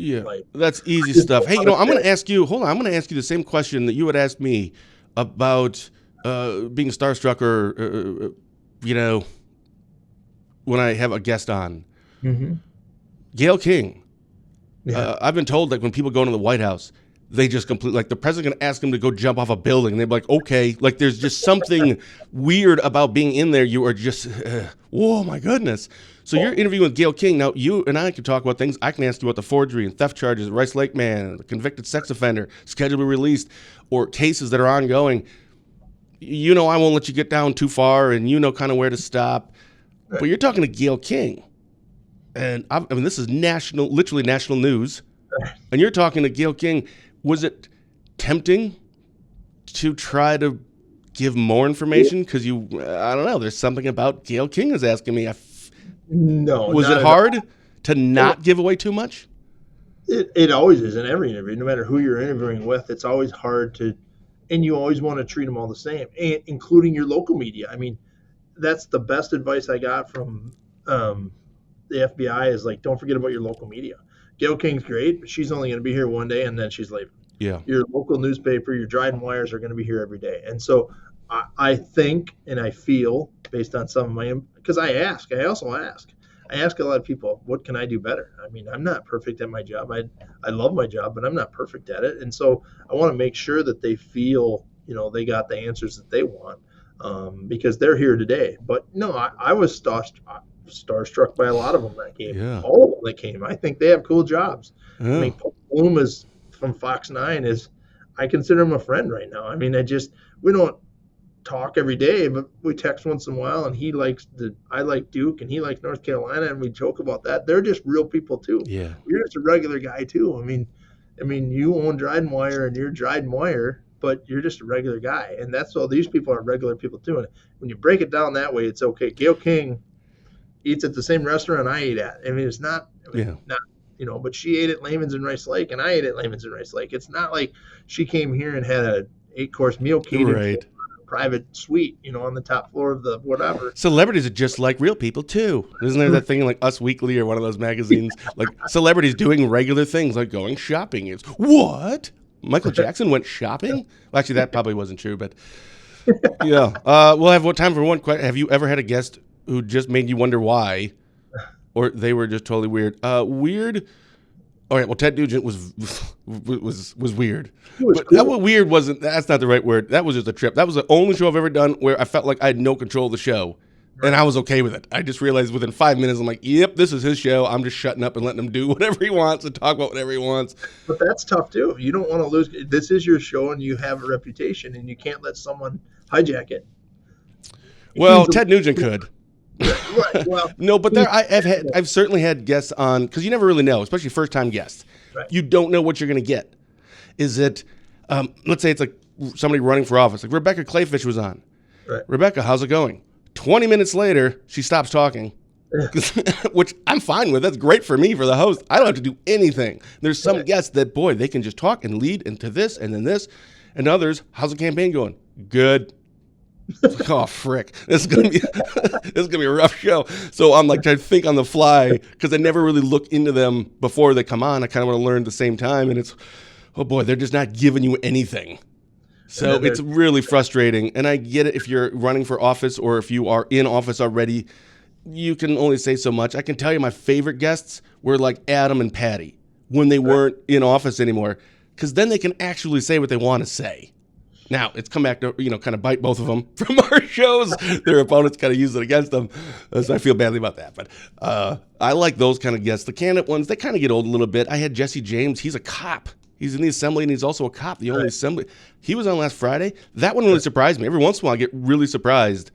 that's easy stuff. Hey, I'm going to ask you. Hold on, I'm going to ask you the same question that you would ask me about being starstruck or when I have a guest on. Mm-hmm. Gayle King. Yeah. I've been told, like, when people go into the White House, they just completely, like, the president can ask them to go jump off a building, and they'd be like, okay. Like, there's just something weird about being in there. You are just, whoa, my goodness. So you're interviewing with Gayle King. Now, you and I can talk about things. I can ask you about the forgery and theft charges, Rice Lake man, the convicted sex offender, scheduled to be released, or cases that are ongoing. I won't let you get down too far, and kind of where to stop. Right. But you're talking to Gayle King. And this is literally national news. And you're talking to Gayle King. Was it tempting to try to give more information? Because I don't know, there's something about Gayle King is asking me. No. Was it hard to not give away too much? It always is in every interview. No matter who you're interviewing with, it's always hard to, and you always want to treat them all the same, including your local media. I mean, that's the best advice I got from the FBI is like, don't forget about your local media. Gayle King's great, but she's only going to be here one day and then she's leaving. Yeah. Your local newspaper, your Dryden wires are going to be here every day. And so I think and I feel based on some of my, because I ask a lot of people, what can I do better? I mean, I'm not perfect at my job. I love my job, but I'm not perfect at it. And so I want to make sure that they feel, they got the answers that they want because they're here today. But no, I was starstruck by a lot of them that came. Yeah. All of them that came. I think they have cool jobs. Yeah. I mean, Paul Bloom is from Fox 9 I consider him a friend right now. I mean, we don't talk every day, but we text once in a while, and I like Duke and he likes North Carolina, and we joke about that. They're just real people too. Yeah. You're just a regular guy too. I mean, you own Dryden Wire and you're Dryden Wire, but you're just a regular guy. And that's all these people are regular people too. And when you break it down that way, it's okay. Gayle King eats at the same restaurant I eat at. I mean, it's not, but she ate at Lehman's in Rice Lake and I ate at Lehman's in Rice Lake. It's not like she came here and had a 8-course meal catered. Right. Private suite, on the top floor of the whatever. Celebrities are just like real people too. Isn't there that thing like Us Weekly or one of those magazines? Like celebrities doing regular things like going shopping. It's what? Michael Jackson went shopping? Well, actually, that probably wasn't true, but yeah. We'll have time for one question. Have you ever had a guest who just made you wonder why, or they were just totally weird? Weird. All right. Well, Ted Nugent was weird. But cool. That weird wasn't. That's not the right word. That was just a trip. That was the only show I've ever done where I felt like I had no control of the show, and I was okay with it. I just realized within 5 minutes, I'm like, "Yep, this is his show. I'm just shutting up and letting him do whatever he wants and talk about whatever he wants." But that's tough too. You don't want to lose. This is your show, and you have a reputation, and you can't let someone hijack it. Well, Ted Nugent could. Right. Well, no, but I've certainly had guests on because you never really know, especially first time guests. Right. You don't know what you're going to get. Is it? Let's say it's like somebody running for office. Like Rebecca Clayfish was on. Right. Rebecca, how's it going? 20 minutes later, she stops talking, which I'm fine with. That's great for me, for the host. I don't have to do anything. There's some guests that, boy, they can just talk and lead into this and then this, and others, how's the campaign going? Good. Oh, frick. This is gonna be a rough show. So I'm like trying to think on the fly because I never really look into them before they come on. I kind of want to learn at the same time, and it's, oh boy, they're just not giving you anything. So it's really frustrating. And I get it if you're running for office or if you are in office already, you can only say so much. I can tell you my favorite guests were like Adam and Patty when they weren't in office anymore, because then they can actually say what they want to say. Now, it's come back to, kind of bite both of them from our shows. Their opponents kind of use it against them. So I feel badly about that. But I like those kind of guests. The candidate ones, they kind of get old a little bit. I had Jesse James. He's a cop. He's in the assembly, and he's also a cop, the only assembly. He was on last Friday. That one really surprised me. Every once in a while, I get really surprised.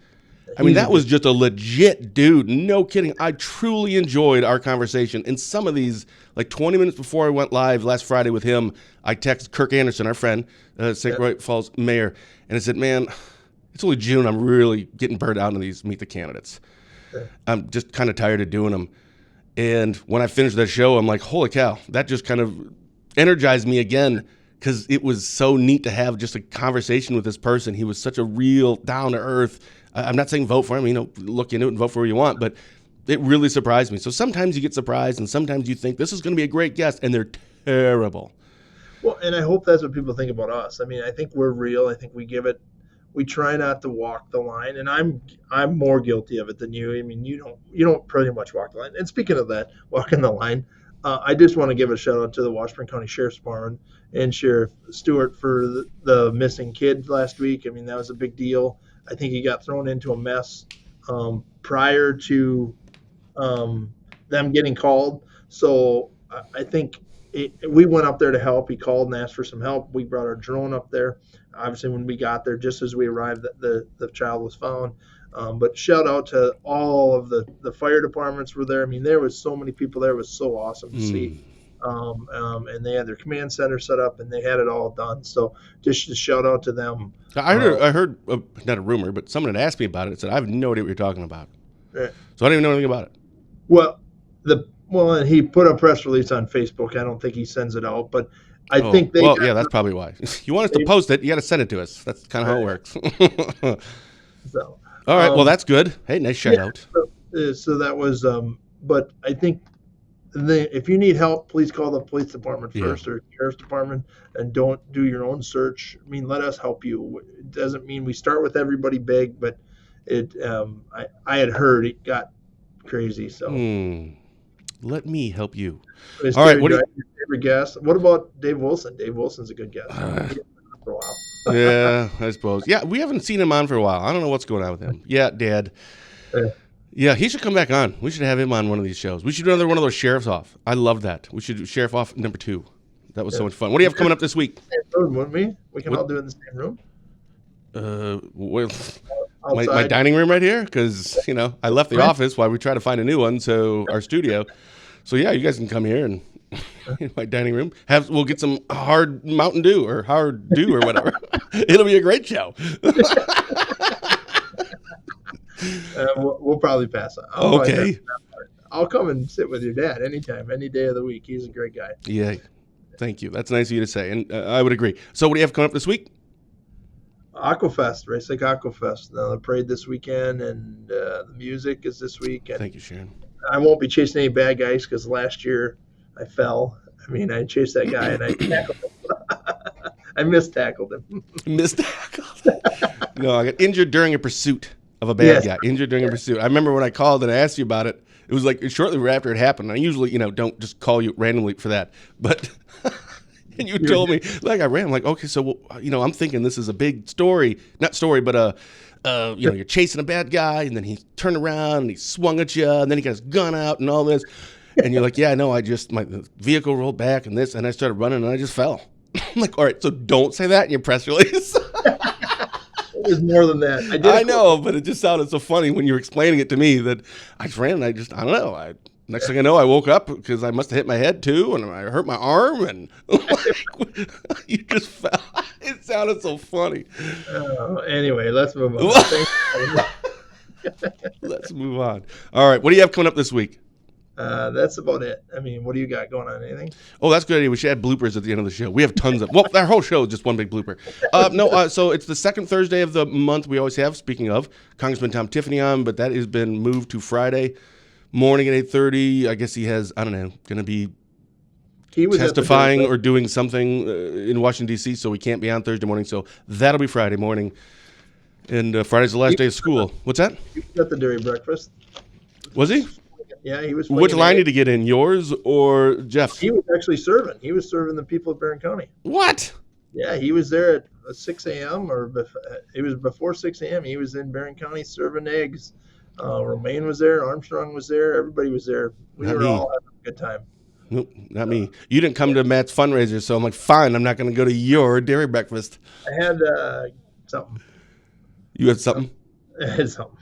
I mean, that was just a legit dude. No kidding. I truly enjoyed our conversation. And some of these, like 20 minutes before I went live last Friday with him, I texted Kirk Anderson, our friend, St. Croix Falls mayor, and I said, man, it's only June. I'm really getting burned out on these Meet the Candidates. I'm just kind of tired of doing them. And when I finished that show, I'm like, holy cow, that just kind of energized me again, because it was so neat to have just a conversation with this person. He was such a real down-to-earth. I'm not saying vote for him, look into it and vote for who you want, but it really surprised me. So sometimes you get surprised, and sometimes you think this is going to be a great guest, and they're terrible. Well, and I hope that's what people think about us. I mean, I think we're real. I think we try not to walk the line, and I'm more guilty of it than you. I mean, you don't pretty much walk the line. And speaking of that, walking the line, I just want to give a shout out to the Washburn County Sheriff's Department and Sheriff Stewart for the missing kid last week. I mean, that was a big deal. I think he got thrown into a mess prior to them getting called. So I think we went up there to help. He called and asked for some help. We brought our drone up there. Obviously, when we got there, just as we arrived, the child was found. But shout out to all of the fire departments were there. I mean, there was so many people there. It was so awesome to see. And they had their command center set up, and they had it all done. So just a shout out to them. I heard not a rumor, but someone had asked me about it. It said, I have no idea what you're talking about. Right. So I don't even know anything about it. Well, and he put a press release on Facebook. I don't think he sends it out, but I think they. Well, yeah, that's probably why. You want us to post it, you got to send it to us. That's kind of how it works. So, all right, well, that's good. Hey, nice shout out. So that was, but I think if you need help, please call the police department first or sheriff's department, and don't do your own search. I mean, let us help you. It doesn't mean we start with everybody big, but I had heard it got crazy. So let me help you. All right, what your favorite guest? What about Dave Wilson? Dave Wilson's a good guest. For a while. Yeah, I suppose. Yeah, we haven't seen him on for a while. I don't know what's going on with him. Yeah, Dad. Yeah, he should come back on. We should have him on one of these shows. We should do another one of those Sheriff's Off. I love that. We should do Sheriff Off number 2. That was so much fun. What do you have coming up this week? Wouldn't we? We can all do it in the same room. My dining room right here, because I left the office while we try to find a new one. So our studio. So yeah, you guys can come here and in my dining room. We'll get some hard Mountain Dew or hard Dew or whatever. It'll be a great show. We'll probably pass on. Okay. I'll come and sit with your dad anytime, any day of the week. He's a great guy. Yeah. Thank you. That's nice of you to say. And I would agree. So what do you have coming up this week? Aquafest, Race Lake Aquafest. The parade this weekend, and the music is this week. And thank you, Sharon. I won't be chasing any bad guys because last year I fell. I mean, I chased that guy and I tackled him. I mistackled him. No, I got injured during a pursuit of a bad guy. Injured during a pursuit. I remember when I called and I asked you about it. It was like shortly after it happened. I usually, don't just call you randomly for that. But and you told me, like I ran. I'm like, okay, so I'm thinking this is a big story. Not story, but you're chasing a bad guy, and then he turned around and he swung at you, and then he got his gun out and all this. And you're like, yeah, no, my vehicle rolled back and this, and I started running and I just fell. I'm like, all right, so don't say that in your press release. It was more than that. I know, but it just sounded so funny when you were explaining it to me that I just ran and I don't know. Next thing I know, I woke up because I must have hit my head too, and I hurt my arm, and you just fell. It sounded so funny. Anyway, let's move on. Let's move on. All right, what do you have coming up this week? That's about it. I mean, what do you got going on? Anything? Oh, that's a good idea. We should add bloopers at the end of the show. We have tons of. Well, our whole show is just one big blooper. So it's the second Thursday of the month we always have. Speaking of, Congressman Tom Tiffany on, but that has been moved to Friday morning at 8:30. I guess he has, I don't know, going to be testifying or doing something in Washington, D.C., so we can't be on Thursday morning. So that'll be Friday morning. And Friday's the last day of school. What's that? He was at the dairy breakfast. Was he? Yeah, he was. Which line did he get in? Yours or Jeff's? He was actually serving. He was serving the people of Barron County. What? Yeah, he was there at 6 a.m. It was before 6 a.m. He was in Barron County serving eggs. Romaine was there. Armstrong was there. Everybody was there. We were all having a good time. Nope, not me. You didn't come to Matt's fundraiser, so I'm like, fine, I'm not going to go to your dairy breakfast. I had something. You had something? I had something.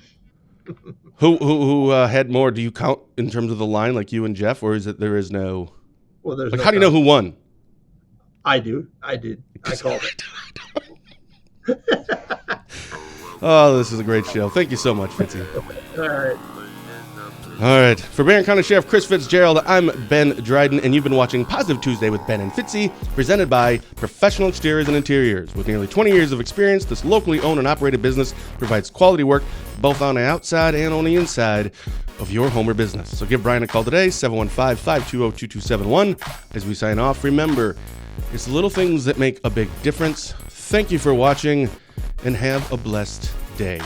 Who had more? Do you count in terms of the line, like you and Jeff, or is it there is no? Well, there's like, no how do you know who won? I do. I did. I called it. Oh, this is a great show. Thank you so much, Fitzy. All right. All right. For Barron County Sheriff Chris Fitzgerald, I'm Ben Dryden, and you've been watching Positive Tuesday with Ben and Fitzy, presented by Professional Exteriors and Interiors. With nearly 20 years of experience, this locally owned and operated business provides quality work both on the outside and on the inside of your home or business. So give Brian a call today, 715-520-2271. As we sign off, remember, it's the little things that make a big difference. Thank you for watching, and have a blessed day.